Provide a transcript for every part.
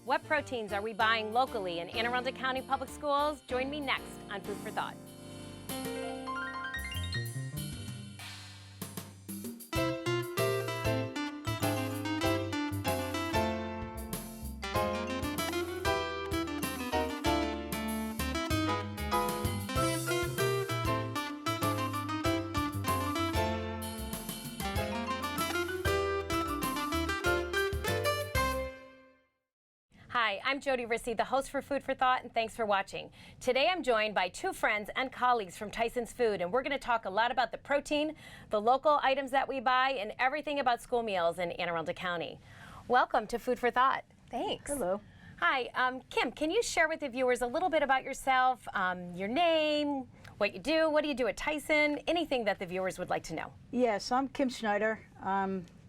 What proteins are we buying locally in Anne Arundel County Public Schools? Join me next on Food for Thought. Hi, I'm Jodi, the host for Food for Thought, and thanks for watching. Today I'm joined by two friends and colleagues from Tyson's Food, and we're going to talk a lot about the protein, the local items that we buy, and everything about school meals in Anne Arundel County. Welcome to Food for Thought. Thanks. Hello. Hi, Kim, can you share with the viewers a little bit about yourself, your name, what you do at Tyson, anything that the viewers would like to know? Yes, I'm Kim Schneider.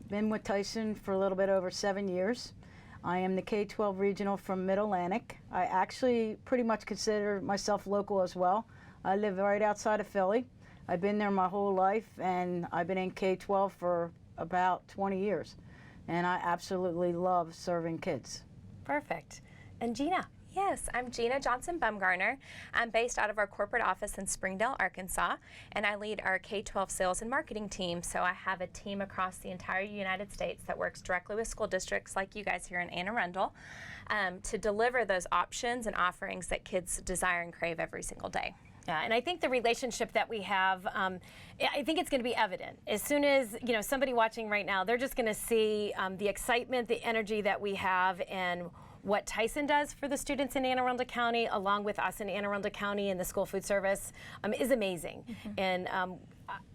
Been with Tyson for a little bit over 7 years. I am the K-12 regional from Mid-Atlantic. I actually pretty much consider myself local as well. I live right outside of Philly. I've been there my whole life, and I've been in K-12 for about 20 years. And I absolutely love serving kids. Perfect. And Gena? Yes, I'm Gena Bumgarner. I'm based out of our corporate office in Springdale, Arkansas, and I lead our K-12 sales and marketing team. So I have a team across the entire United States that works directly with school districts like you guys here in Anne Arundel to deliver those options and offerings that kids desire and crave every single day. Yeah, and I think the relationship that we have, I think it's going to be evident. As soon as, somebody watching right now, they're just going to see the excitement, the energy that we have, and what Tyson does for the students in Anne Arundel County, along with us in Anne Arundel County and the school food service, is amazing. Mm-hmm. And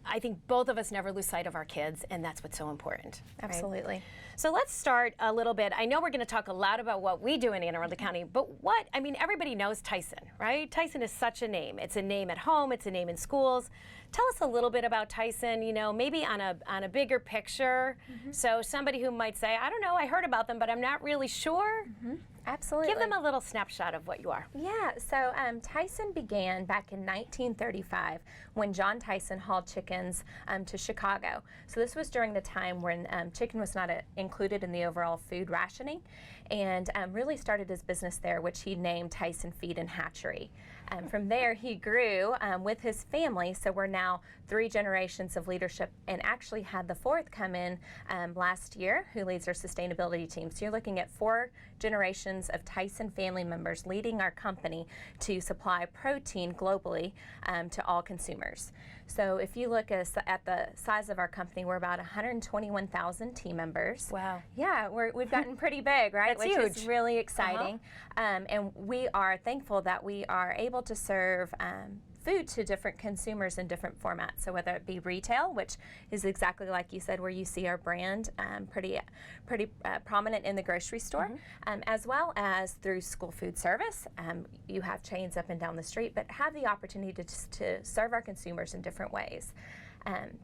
I think both of us never lose sight of our kids, and that's what's so important. Absolutely. Right? So let's start a little bit. I know we're going to talk a lot about what we do in Anne Arundel County, but everybody knows Tyson, right? Tyson is such a name. It's a name at home. It's a name in schools. Tell us a little bit about Tyson, maybe on a bigger picture. Mm-hmm. So somebody who might say, I don't know, I heard about them, but I'm not really sure. Mm-hmm. Absolutely. Give them a little snapshot of what you are. Yeah, so Tyson began back in 1935 when John Tyson hauled chickens to Chicago. So this was during the time when chicken was not included in the overall food rationing, and really started his business there, which he named Tyson Feed and Hatchery. From there, he grew with his family, so we're now 3 generations of leadership, and actually had the 4th come in last year, who leads our sustainability team. So you're looking at 4 generations of Tyson family members leading our company to supply protein globally to all consumers. So if you look at the size of our company, we're about 121,000 team members. Wow. Yeah, we've gotten pretty big, right? That's Which huge. is really exciting. And we are thankful that we are able to serve food to different consumers in different formats. So whether it be retail, which is exactly like you said, where you see our brand pretty prominent in the grocery store, as well as through school food service. You have chains up and down the street, but have the opportunity to serve our consumers in different ways.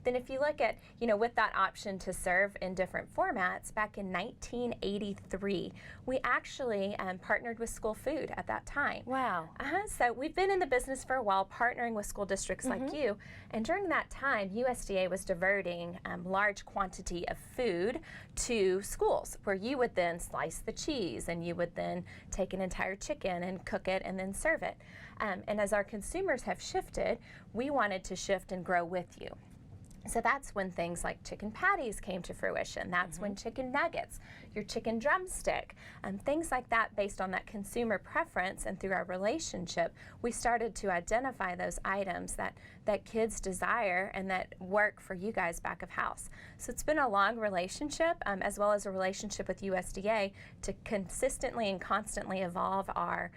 Then if you look at, with that option to serve in different formats, back in 1983, we actually partnered with school food at that time. Wow. So we've been in the business for a while, partnering with school districts like you, and during that time, USDA was diverting large quantity of food to schools, where you would then slice the cheese, and you would then take an entire chicken and cook it and then serve it. And as our consumers have shifted, we wanted to shift and grow with you. So that's when things like chicken patties came to fruition. That's when chicken nuggets, your chicken drumstick, things like that based on that consumer preference, and through our relationship, we started to identify those items that kids desire and that work for you guys back of house. So it's been a long relationship, as well as a relationship with USDA to consistently and constantly evolve our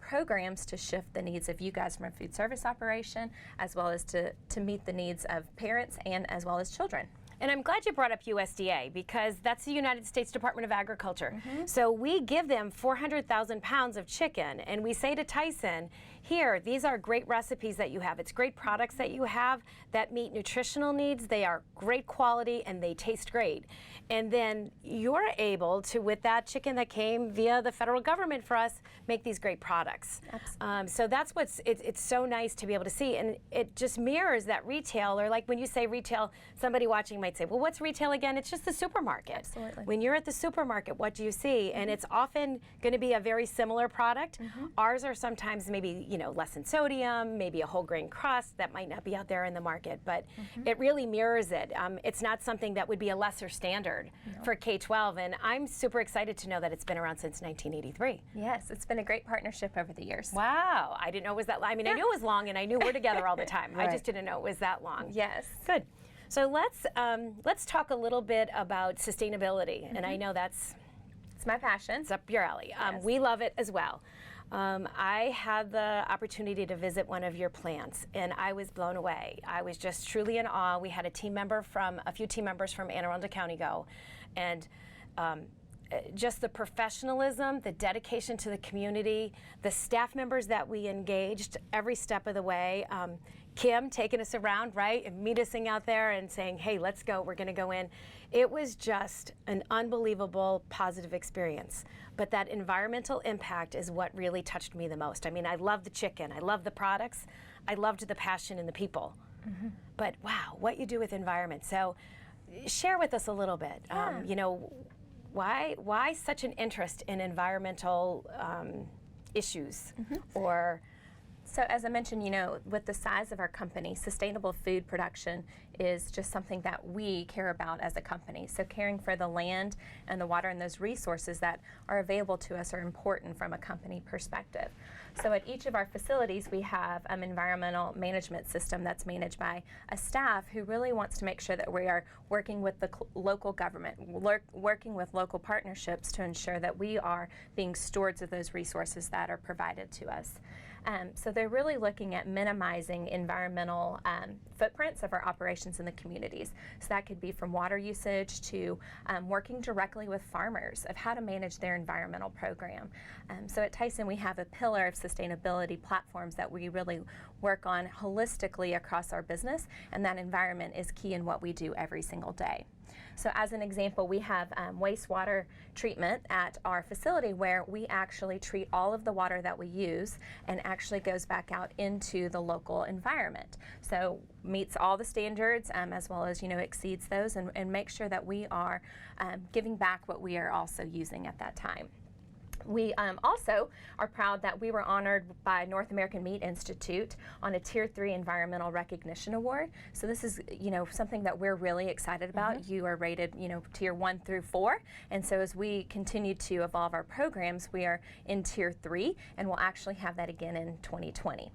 programs to shift the needs of you guys from a food service operation, as well as to meet the needs of parents and as well as children. And I'm glad you brought up USDA, because that's the United States Department of Agriculture. So we give them 400,000 pounds of chicken, and we say to Tyson, here, these are great recipes that you have. It's great products that you have that meet nutritional needs. They are great quality and they taste great. And then you're able to, with that chicken that came via the federal government for us, make these great products. So that's it's so nice to be able to see. And it just mirrors that retail, or like when you say retail, somebody watching might say, well, what's retail again? It's just the supermarket. Absolutely. When you're at the supermarket, what do you see? And it's often going to be a very similar product. Ours are sometimes maybe, less in sodium, maybe a whole grain crust that might not be out there in the market, but it really mirrors it. It's not something that would be a lesser standard for K-12, and I'm super excited to know that it's been around since 1983. Yes, it's been a great partnership over the years. Wow, I didn't know it was that long. I mean, I knew it was long, and I knew we're together all the time. I just didn't know it was that long. Yes. Good. So let's talk a little bit about sustainability, and I know it's my passion. up your alley. We love it as well. I had the opportunity to visit one of your plants, and I was blown away. I was just truly in awe. We had a few team members from Anne Arundel County go, and just the professionalism, the dedication to the community, the staff members that we engaged every step of the way. Kim taking us around, right, and meet us out there and saying, hey, let's go, we're going to go in. It was just an unbelievable positive experience. But that environmental impact is what really touched me the most. I mean, I love the chicken, I love the products, I loved the passion and the people. But wow, what you do with environment. So share with us a little bit, why such an interest in environmental issues or... So as I mentioned, with the size of our company, sustainable food production is just something that we care about as a company. So caring for the land and the water and those resources that are available to us are important from a company perspective. So at each of our facilities, we have an environmental management system that's managed by a staff who really wants to make sure that we are working with the local government, working with local partnerships to ensure that we are being stewards of those resources that are provided to us. So they're really looking at minimizing environmental footprints of our operations in the communities. So that could be from water usage to working directly with farmers of how to manage their environmental program. So at Tyson, we have a pillar of sustainability platforms that we really work on holistically across our business, and that environment is key in what we do every single day. So as an example, we have wastewater treatment at our facility where we actually treat all of the water that we use and actually goes back out into the local environment. So meets all the standards as well as, exceeds those and make sure that we are giving back what we are also using at that time. We also are proud that we were honored by North American Meat Institute on a Tier 3 Environmental Recognition Award. So this is, something that we're really excited about. You are rated, Tier 1 through 4. And so as we continue to evolve our programs, we are in Tier 3, and we'll actually have that again in 2020.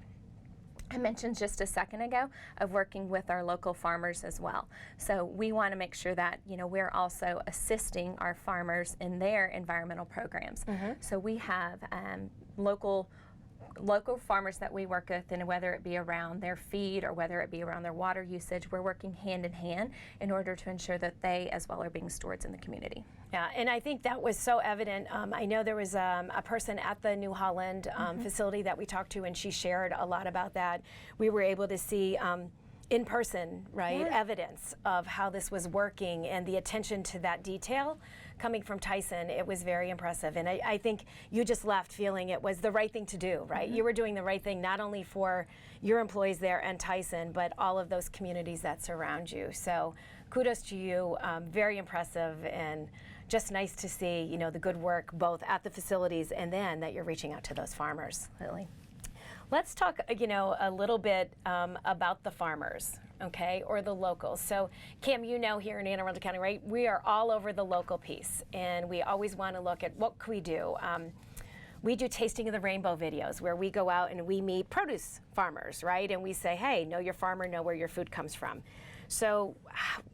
I mentioned just a second ago of working with our local farmers as well. So we want to make sure that, we're also assisting our farmers in their environmental programs. So we have local farmers that we work with, and whether it be around their feed or whether it be around their water usage, we're working hand in hand in order to ensure that they as well are being stewards in the community. Yeah, and I think that was so evident. I know there was a person at the New Holland facility that we talked to, and she shared a lot about that. We were able to see in person, right, evidence of how this was working and the attention to that detail coming from Tyson. It was very impressive, and I think you just left feeling it was the right thing to do, right? You were doing the right thing not only for your employees there and Tyson, but all of those communities that surround you. So kudos to you, very impressive, and just nice to see, the good work both at the facilities and then that you're reaching out to those farmers. Absolutely. Let's talk, a little bit about the farmers, okay, or the locals. So, Kim, here in Anne Arundel County, right, we are all over the local piece, and we always want to look at what can we do. We do Tasting of the Rainbow videos where we go out and we meet produce farmers, right, and we say, hey, know your farmer, know where your food comes from. So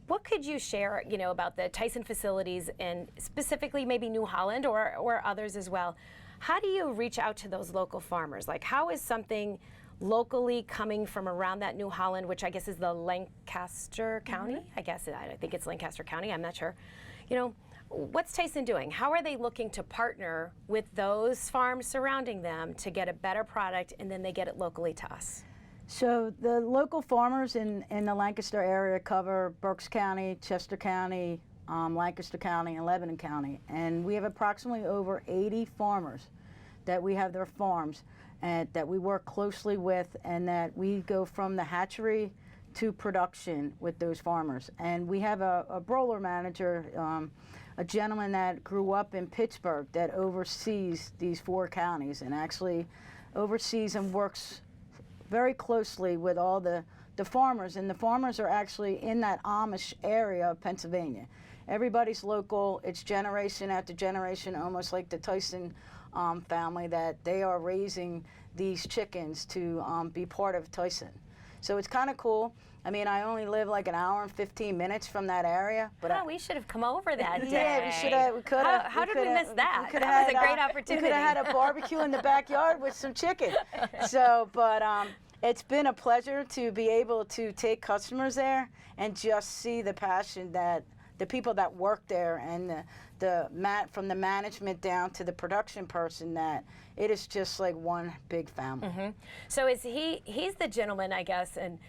what could you share, about the Tyson facilities and specifically maybe New Holland or others as well? How do you reach out to those local farmers? Like, how is something locally coming from around that New Holland, which I guess is the Lancaster County? I think it's Lancaster County, I'm not sure. What's Tyson doing? How are they looking to partner with those farms surrounding them to get a better product and then they get it locally to us? So the local farmers in the Lancaster area cover Berks County, Chester County, Lancaster County, and Lebanon County. And we have approximately over 80 farmers that we have their farms and that we work closely with, and that we go from the hatchery to production with those farmers. And we have a broiler manager, a gentleman that grew up in Pittsburgh that oversees these 4 counties and actually oversees and works very closely with all the farmers. And the farmers are actually in that Amish area of Pennsylvania. Everybody's local. It's generation after generation, almost like the Tyson family, that they are raising these chickens to be part of Tyson. So it's kind of cool. I mean, I only live like an hour and 15 minutes from that area. But we should have come over that day. Yeah, we should have. We could have. How did we miss that? That was a great opportunity. We could have had a barbecue in the backyard with some chicken. So, but it's been a pleasure to be able to take customers there and just see the passion that the people that work there and from the management down to the production person, that it is just like one big family. So he's the gentleman, I guess, and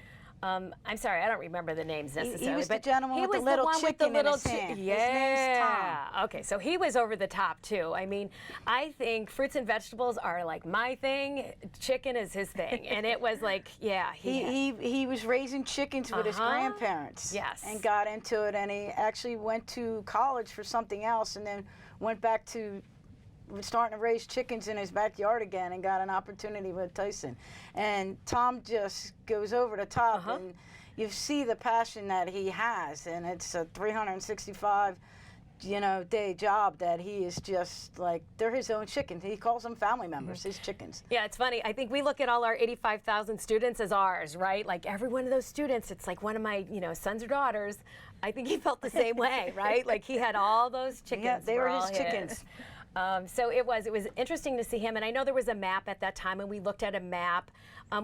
I'm sorry, I don't remember the names necessarily. He was but the gentleman with the little chicken in his hand. Yeah. His name's Tom. Okay, so he was over the top too. I mean, I think fruits and vegetables are like my thing. Chicken is his thing, and it was like, yeah. He was raising chickens with his grandparents. Yes. And got into it, and he actually went to college for something else, and then went back to starting to raise chickens in his backyard again, and got an opportunity with Tyson. And Tom just goes over the top, and you see the passion that he has, and it's a 365 day job that he is just like, they're his own chickens. He calls them family members, his chickens. Yeah, it's funny. I think we look at all our 85,000 students as ours, right? Like every one of those students, it's like one of my, sons or daughters. I think he felt the same way, right? Like he had all those chickens. Yeah, they were his chickens. So it was interesting to see him, and I know there was a map at that time, and we looked at a map.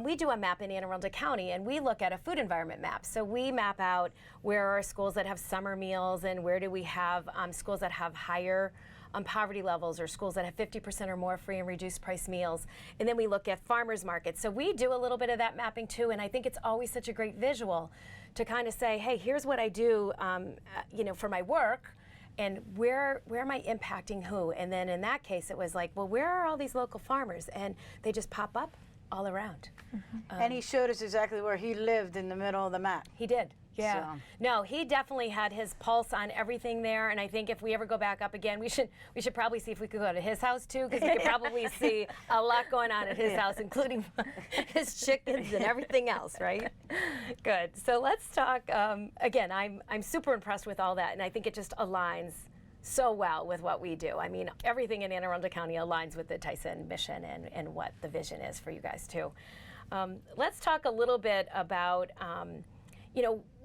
We do a map in Anne Arundel County, and we look at a food environment map. So we map out where are schools that have summer meals, and where do we have schools that have higher poverty levels, or schools that have 50% or more free and reduced price meals. And then we look at farmers markets. So we do a little bit of that mapping too, and I think it's always such a great visual to kind of say, hey, here's what I do, for my work. And where am I impacting who? And then in that case, it was like, well, where are all these local farmers? And they just pop up all around. And he showed us exactly where he lived in the middle of the map. He did. Yeah. So. No, he definitely had his pulse on everything there, and I think if we ever go back up again, we should probably see if we could go to his house too, because we could probably see a lot going on at his house, including his chickens and everything else, right? Good. So let's talk. Again, I'm super impressed with all that, and I think it just aligns so well with what we do. I mean, everything in Anne Arundel County aligns with the Tyson mission and what the vision is for you guys too. Let's talk a little bit about.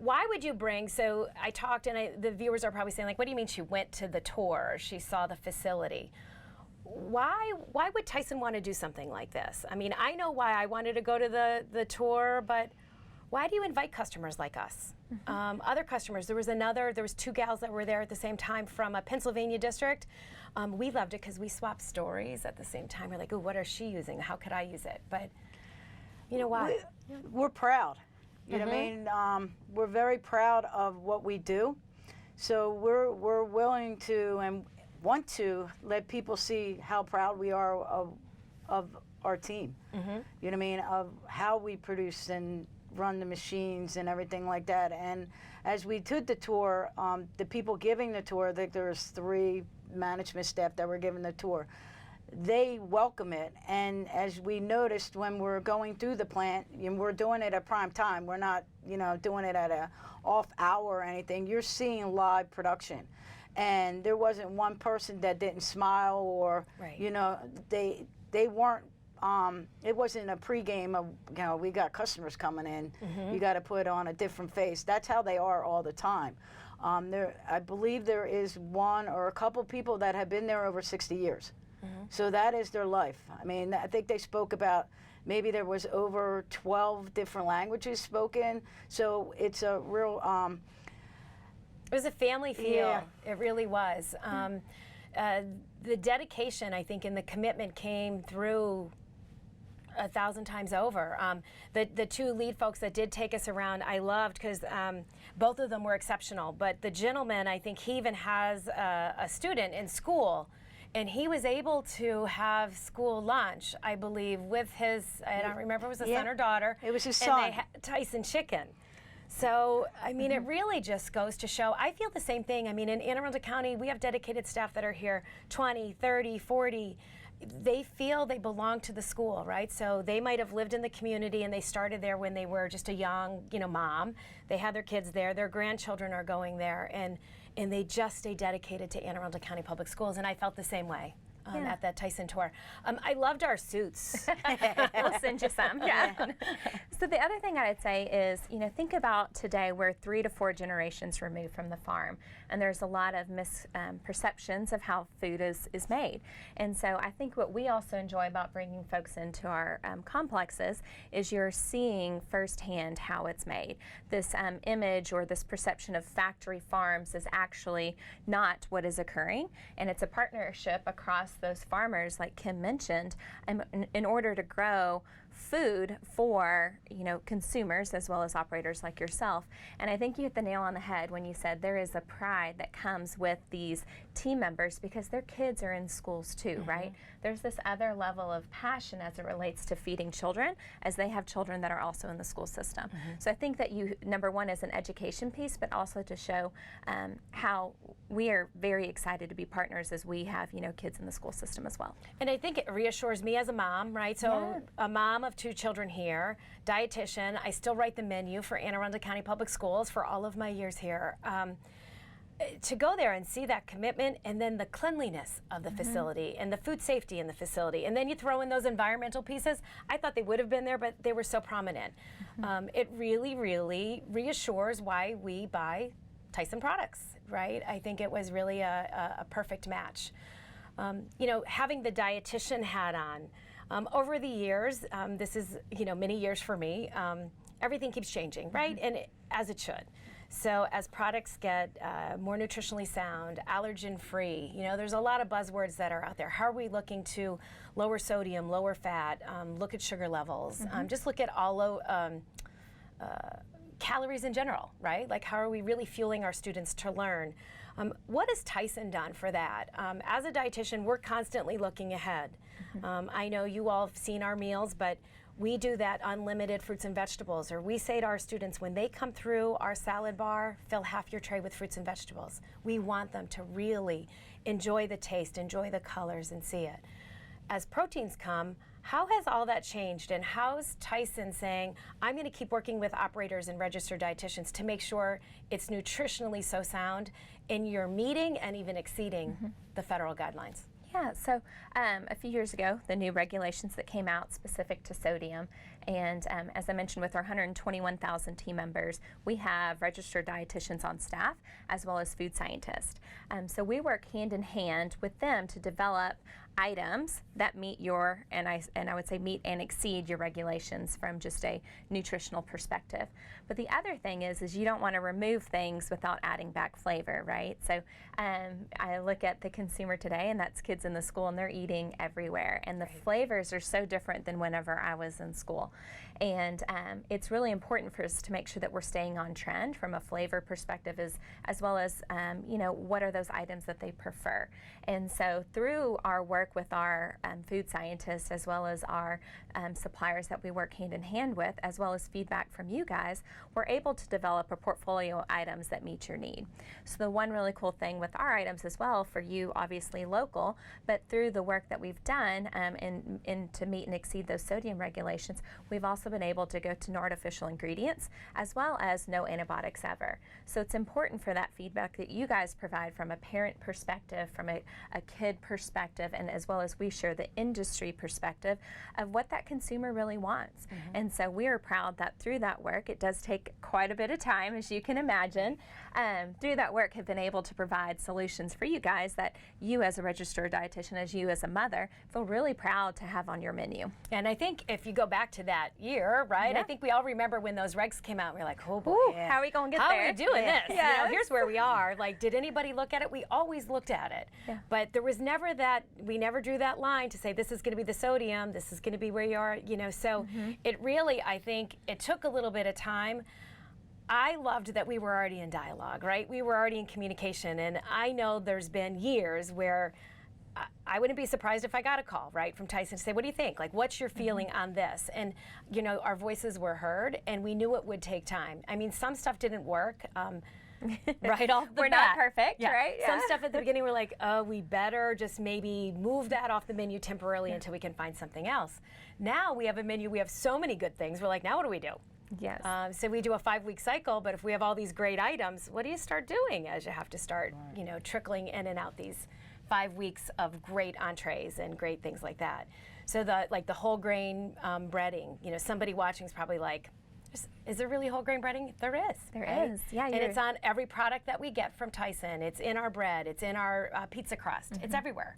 Why would you bring, so I talked, and the viewers are probably saying, like, what do you mean she went to the tour, she saw the facility? Why would Tyson want to do something like this? I mean, I know why I wanted to go to the tour, but why do you invite customers like us? Other customers, there was 2 gals that were there at the same time from a Pennsylvania district. We loved it because we swapped stories at the same time. We're like, oh, what is she using? How could I use it? But, why? We're proud. You know what I mean? We're very proud of what we do. So we're willing to and want to let people see how proud we are of our team. You know what I mean? Of how we produce and run the machines and everything like that. And as we did the tour, the people giving the tour, I think there was 3 management staff that were giving the tour. They welcome it, and as we noticed when we're going through the plant, and we're doing it at prime time, we're not, doing it at a off hour or anything. You're seeing live production, and there wasn't one person that didn't smile or, they weren't. It wasn't a pregame of, we got customers coming in. You got to put on a different face. That's how they are all the time. I believe there is one or a couple people that have been there over 60 years. So that is their life. I mean, I think they spoke about maybe there was over 12 different languages spoken. So it's a real. It was a family feel. Yeah. It really was. The dedication, I think, and the commitment came through 1,000 times over. The 2 lead folks that did take us around, I loved because both of them were exceptional. But the gentleman, I think he even has a student in school. And he was able to have school lunch, I believe, with his, I don't remember if it was a son or daughter. It was his and son. They had Tyson chicken. So, I mean, it really just goes to show, I feel the same thing. I mean, in Anne Arundel County, we have dedicated staff that are here 20, 30, 40. They feel they belong to the school, right? So they might have lived in the community and they started there when they were just a young, mom. They had their kids there, their grandchildren are going there, and they just stay dedicated to Anne Arundel County Public Schools, and I felt the same way. At that Tyson tour. I loved our suits. We'll send you some. Yeah. So the other thing I'd say is, think about today we're 3 to 4 generations removed from the farm, and there's a lot of misperceptions of how food is made. And so I think what we also enjoy about bringing folks into our complexes is you're seeing firsthand how it's made. This image or this perception of factory farms is actually not what is occurring, and it's a partnership across those farmers, like Kim mentioned, in order to grow food for consumers as well as operators like yourself. And I think you hit the nail on the head when you said there is a pride that comes with these team members because their kids are in schools too, right? There's this other level of passion as it relates to feeding children, as they have children that are also in the school system. So I think that number one is an education piece, but also to show how we are very excited to be partners as we have kids in the school system as well. And I think it reassures me as a mom, right? So a mom of 2 children here, dietitian. I still write the menu for Anne Arundel County Public Schools for all of my years here. To go there and see that commitment, and then the cleanliness of the facility and the food safety in the facility, and then you throw in those environmental pieces. I thought they would have been there, but they were so prominent. It really, really reassures why we buy Tyson products, right? I think it was really a perfect match. Having the dietitian hat on, over the years, this is, many years for me, everything keeps changing, right? And as it should. So as products get more nutritionally sound, allergen-free, there's a lot of buzzwords that are out there. How are we looking to lower sodium, lower fat, look at sugar levels, just look at all calories in general, right? Like, how are we really fueling our students to learn? What has Tyson done for that? As a dietitian, we're constantly looking ahead. I know you all have seen our meals, but we do that unlimited fruits and vegetables, or we say to our students, when they come through our salad bar, fill half your tray with fruits and vegetables. We want them to really enjoy the taste, enjoy the colors, and see it. As proteins come, how has all that changed, and how's Tyson saying, I'm going to keep working with operators and registered dietitians to make sure it's nutritionally so sound in your meeting and even exceeding the federal guidelines? Yeah, so a few years ago, the new regulations that came out specific to sodium, and as I mentioned, with our 121,000 team members, we have registered dietitians on staff as well as food scientists. So we work hand in hand with them to develop items that meet your, and I would say meet and exceed your regulations from just a nutritional perspective. But the other thing is you don't want to remove things without adding back flavor, right? So I look at the consumer today, and that's kids in the school, and they're eating everywhere, and the flavors are so different than whenever I was in school. And it's really important for us to make sure that we're staying on trend from a flavor perspective, as well as what are those items that they prefer. And so through our work with our food scientists, as well as our suppliers that we work hand in hand with, as well as feedback from you guys, we're able to develop a portfolio of items that meet your need. So the one really cool thing with our items as well, for you obviously local, but through the work that we've done and to meet and exceed those sodium regulations, we've also been able to go to no artificial ingredients as well as no antibiotics ever. So it's important for that feedback that you guys provide from a parent perspective, from a kid perspective, and as well as we share the industry perspective of what that consumer really wants. And so we are proud that through that work, it does take quite a bit of time, as you can imagine, through that work have been able to provide solutions for you guys that you as a registered dietitian, as you as a mother, feel really proud to have on your menu. And I think if you go back to that year, right, I think we all remember when those regs came out, we were like, oh boy, how are we going to get how there? How are we doing this? Here's where we are. Like, did anybody look at it? We always looked at it. But there was never that, we never drew that line to say, this is going to be the sodium, this is going to be where you are, so it really, I think, it took a little bit of time. I loved that we were already in dialogue, right? We were already in communication, and I know there's been years where I wouldn't be surprised if I got a call, right, from Tyson to say, what do you think? Like, what's your feeling on this? And, you know, our voices were heard, and we knew it would take time. I mean, some stuff didn't work. Right off the We're bat. not perfect, Yeah. right? Some stuff at the beginning we're like, oh, we better just maybe move that off the menu temporarily until we can find something else. Now we have a menu, we have so many good things. We're like, now what do we do? Yes. So we do a 5-week cycle, but if we have all these great items, what do you start doing as you have to start, you know, trickling in and out these 5 weeks of great entrees and great things like that. So the whole grain breading, you know, somebody watching is probably like, is there really whole grain breading? There is. There right? is, yeah. And it's on every product that we get from Tyson. It's in our bread. It's in our pizza crust. It's everywhere.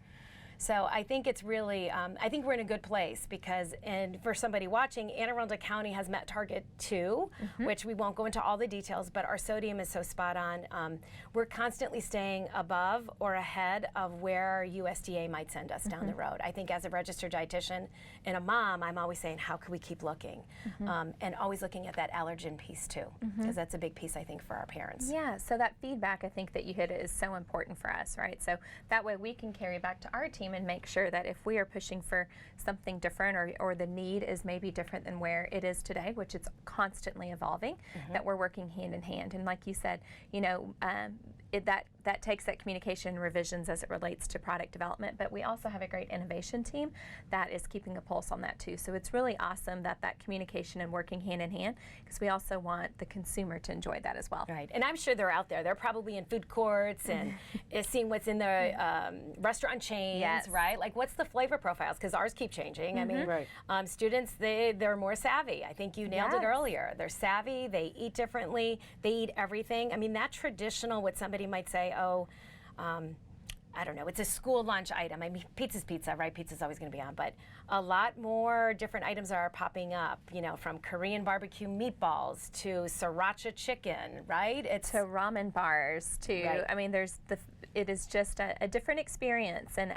So I think it's really, I think we're in a good place because, and for somebody watching, Anne Arundel County has met target 2, which we won't go into all the details, but our sodium is so spot on. We're constantly staying above or ahead of where USDA might send us down the road. I think as a registered dietitian and a mom, I'm always saying, how can we keep looking? And always looking at that allergen piece too, because that's a big piece, I think, for our parents. Yeah, so that feedback I think that you hit is so important for us, right? So that way we can carry back to our team and make sure that if we are pushing for something different or the need is maybe different than where it is today, which it's constantly evolving, that we're working hand in hand. And like you said, you know, that takes that communication and revisions as it relates to product development, but we also have a great innovation team that is keeping a pulse on that too. So it's really awesome that communication and working hand in hand, because we also want the consumer to enjoy that as well. Right, and I'm sure they're out there. They're probably in food courts and seeing what's in the restaurant chains, right? Like, what's the flavor profiles? Because ours keep changing. I mean, students, they're more savvy. I think you nailed it earlier. They're savvy, they eat differently, they eat everything. I mean, that traditional, what somebody might say, oh, I don't know, it's a school lunch item. I mean, pizza's pizza, right? Pizza's always going to be on, but a lot more different items are popping up, you know, from Korean barbecue meatballs to sriracha chicken, right? To ramen bars, to, I mean, it is just a different experience. And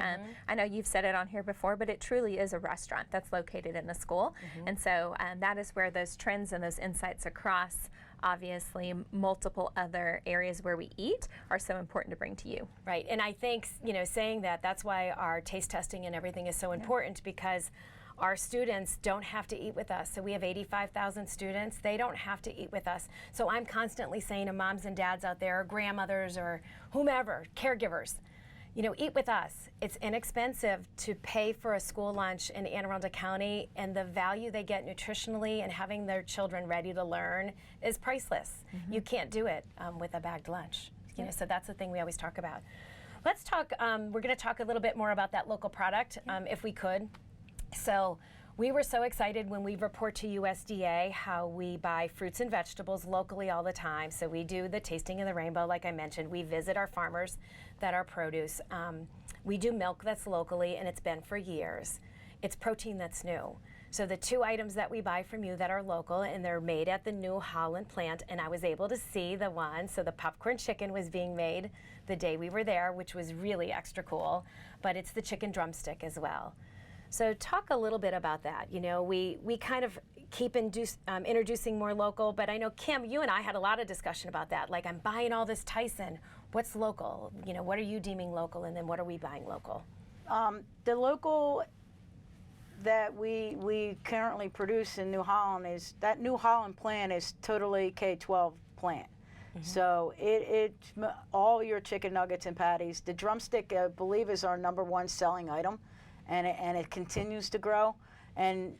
I know you've said it on here before, but it truly is a restaurant that's located in a school. And so that is where those trends and those insights across obviously multiple other areas where we eat are so important to bring to you. Right, and I think, you know, saying that's why our taste testing and everything is so important, because our students don't have to eat with us. So we have 85,000 students. They don't have to eat with us. So I'm constantly saying to moms and dads out there, or grandmothers or whomever, caregivers, you know, eat with us. It's inexpensive to pay for a school lunch in Anne Arundel County, and the value they get nutritionally and having their children ready to learn is priceless. You can't do it with a bagged lunch. You know, so that's the thing we always talk about. Let's talk, we're gonna talk a little bit more about that local product, if we could. So we were so excited when we report to USDA how we buy fruits and vegetables locally all the time. So we do the Tasting of the Rainbow, like I mentioned. We visit our farmers that are produce. We do milk that's locally, and it's been for years. It's protein that's new. So the 2 items that we buy from you that are local, and they're made at the New Holland plant, and I was able to see the one. So the popcorn chicken was being made the day we were there, which was really extra cool, but it's the chicken drumstick as well. So talk a little bit about that. You know, we kind of keep introducing more local, but I know, Kim, you and I had a lot of discussion about that. Like, I'm buying all this Tyson. What's local? You know, what are you deeming local, and then what are we buying local? The local that we currently produce in New Holland is, that New Holland plant is totally K-12 plant. So it's all your chicken nuggets and patties. The drumstick, I believe, is our #1 selling item. And it continues to grow, and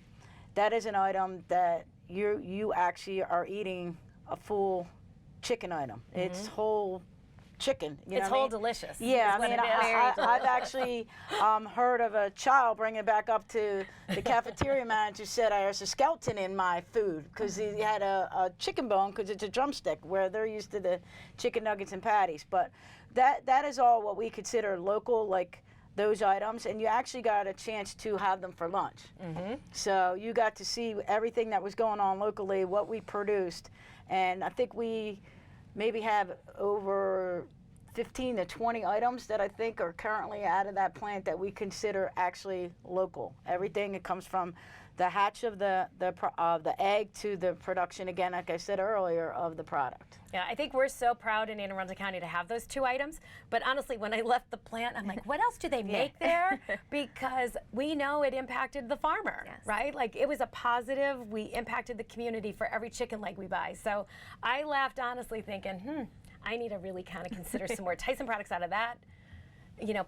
that is an item that you actually are eating a full chicken item. It's whole chicken. You it's know whole what I mean? delicious. Yeah, I mean, I've actually heard of a child bringing it back up to the cafeteria manager, said there's a skeleton in my food because he had a chicken bone, because it's a drumstick, where they're used to the chicken nuggets and patties. But that is all what we consider local, like those items, and you actually got a chance to have them for lunch. So you got to see everything that was going on locally, what we produced, and I think we maybe have over 15 to 20 items that I think are currently out of that plant that we consider actually local. Everything that comes from the hatch of the egg to the production, again, like I said earlier, of the product. Yeah, I think we're so proud in Anne Arundel County to have those 2 items. But honestly, when I left the plant, I'm like, what else do they make there? Because we know it impacted the farmer, right? Like, it was a positive. We impacted the community for every chicken leg we buy. So I left honestly thinking, I need to really kind of consider some more Tyson products out of that,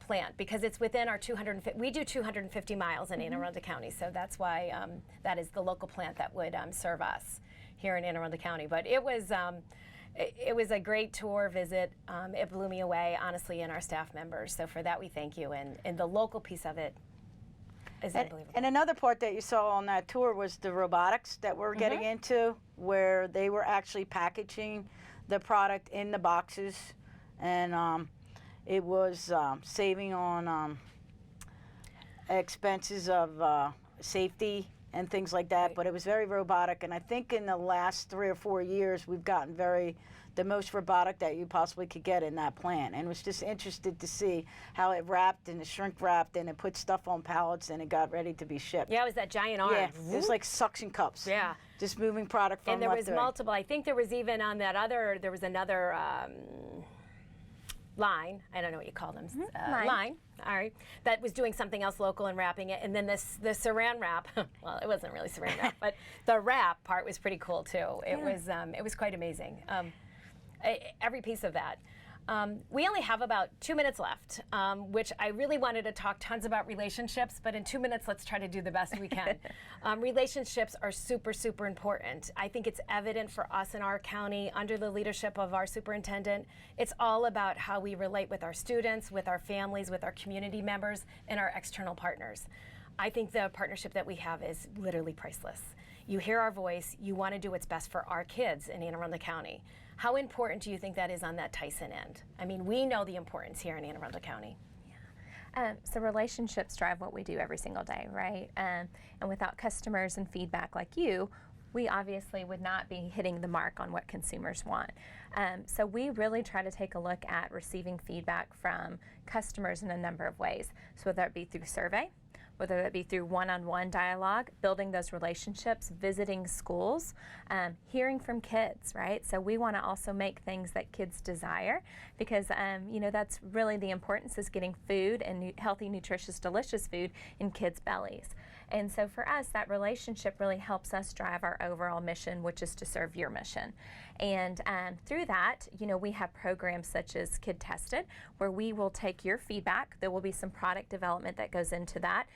plant, because it's within our 250. We do 250 miles in Anne Arundel County, so that's why that is the local plant that would serve us here in Anne Arundel County. But it was a great tour visit. It blew me away, honestly, and our staff members. So for that, we thank you. And the local piece of it is unbelievable. And another part that you saw on that tour was the robotics that we're getting into, where they were actually packaging the product in the boxes, and it was saving on expenses of safety and things like that, but it was very robotic. And I think in the last 3 or 4 years, we've gotten the most robotic that you possibly could get in that plant. And was just interested to see how it wrapped and it shrink wrapped and it put stuff on pallets and it got ready to be shipped. Yeah, it was that giant arm. Yeah, it was like suction cups. Yeah. Just moving product from and there left was to right. multiple. I think there was even on that other, there was another line, I don't know what you call them, line, all right, that was doing something else local and wrapping it. And then the saran wrap, well, it wasn't really saran wrap, but the wrap part was pretty cool too. It was quite amazing. Every piece of that. We only have about 2 minutes left, which I really wanted to talk tons about relationships, but in 2 minutes, let's try to do the best we can. Relationships are super, super important. I think it's evident for us in our county under the leadership of our superintendent. It's all about how we relate with our students, with our families, with our community members, and our external partners. I think the partnership that we have is literally priceless. You hear our voice, you want to do what's best for our kids in Anne Arundel County. How important do you think that is on that Tyson end? I mean, we know the importance here in Anne Arundel County. So relationships drive what we do every single day, right? And without customers and feedback like you, we obviously would not be hitting the mark on what consumers want. So we really try to take a look at receiving feedback from customers in a number of ways. So whether it be through survey, whether it be through one-on-one dialogue, building those relationships, visiting schools, hearing from kids, right? So we want to also make things that kids desire, because that's really the importance, is getting food and healthy, nutritious, delicious food in kids' bellies. And so for us, that relationship really helps us drive our overall mission, which is to serve your mission. And through that, we have programs such as Kid Tested, where we will take your feedback. There will be some product development that goes into that,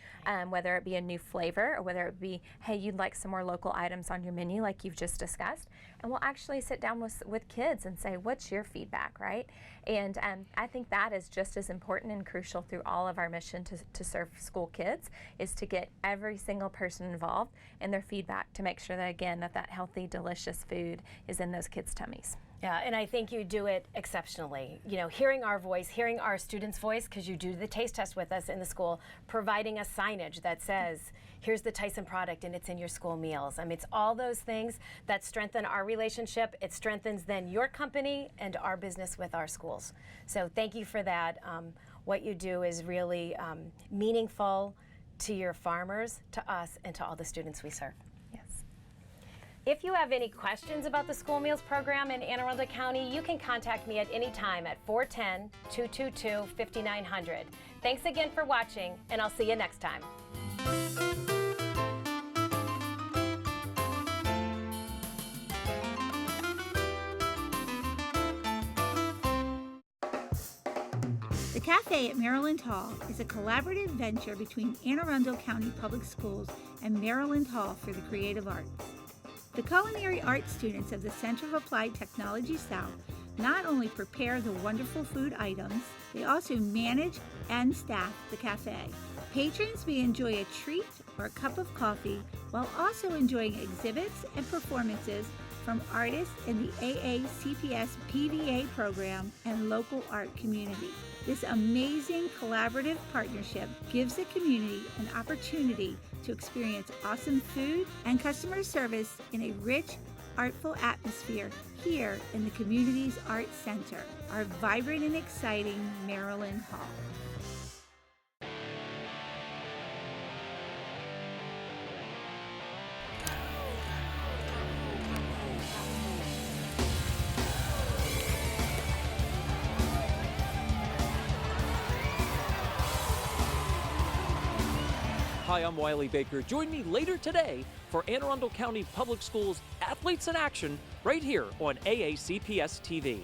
whether it be a new flavor or whether it be, hey, you'd like some more local items on your menu like you've just discussed. And we'll actually sit down with kids and say, what's your feedback, right? And I think that is just as important and crucial through all of our mission to serve school kids, is to get every single person involved in their feedback to make sure that, again, that healthy, delicious food is in those kids' tummies. Yeah, and I think you do it exceptionally. Hearing our voice, hearing our students' voice, because you do the taste test with us in the school, providing us signage that says, here's the Tyson product and it's in your school meals. I mean, it's all those things that strengthen our relationship. It strengthens then your company and our business with our schools. So thank you for that. What you do is really meaningful to your farmers, to us, and to all the students we serve. If you have any questions about the school meals program in Anne Arundel County, you can contact me at any time at 410-222-5900. Thanks again for watching, and I'll see you next time. The Cafe at Maryland Hall is a collaborative venture between Anne Arundel County Public Schools and Maryland Hall for the Creative Arts. The culinary arts students of the Center of Applied Technology South not only prepare the wonderful food items, they also manage and staff the cafe. Patrons may enjoy a treat or a cup of coffee while also enjoying exhibits and performances from artists in the AACPS PVA program and local art community. This amazing collaborative partnership gives the community an opportunity to experience awesome food and customer service in a rich, artful atmosphere here in the community's Art Center, our vibrant and exciting Maryland Hall. Hi, I'm Wiley Baker. Join me later today for Anne Arundel County Public Schools Athletes in Action right here on AACPS TV.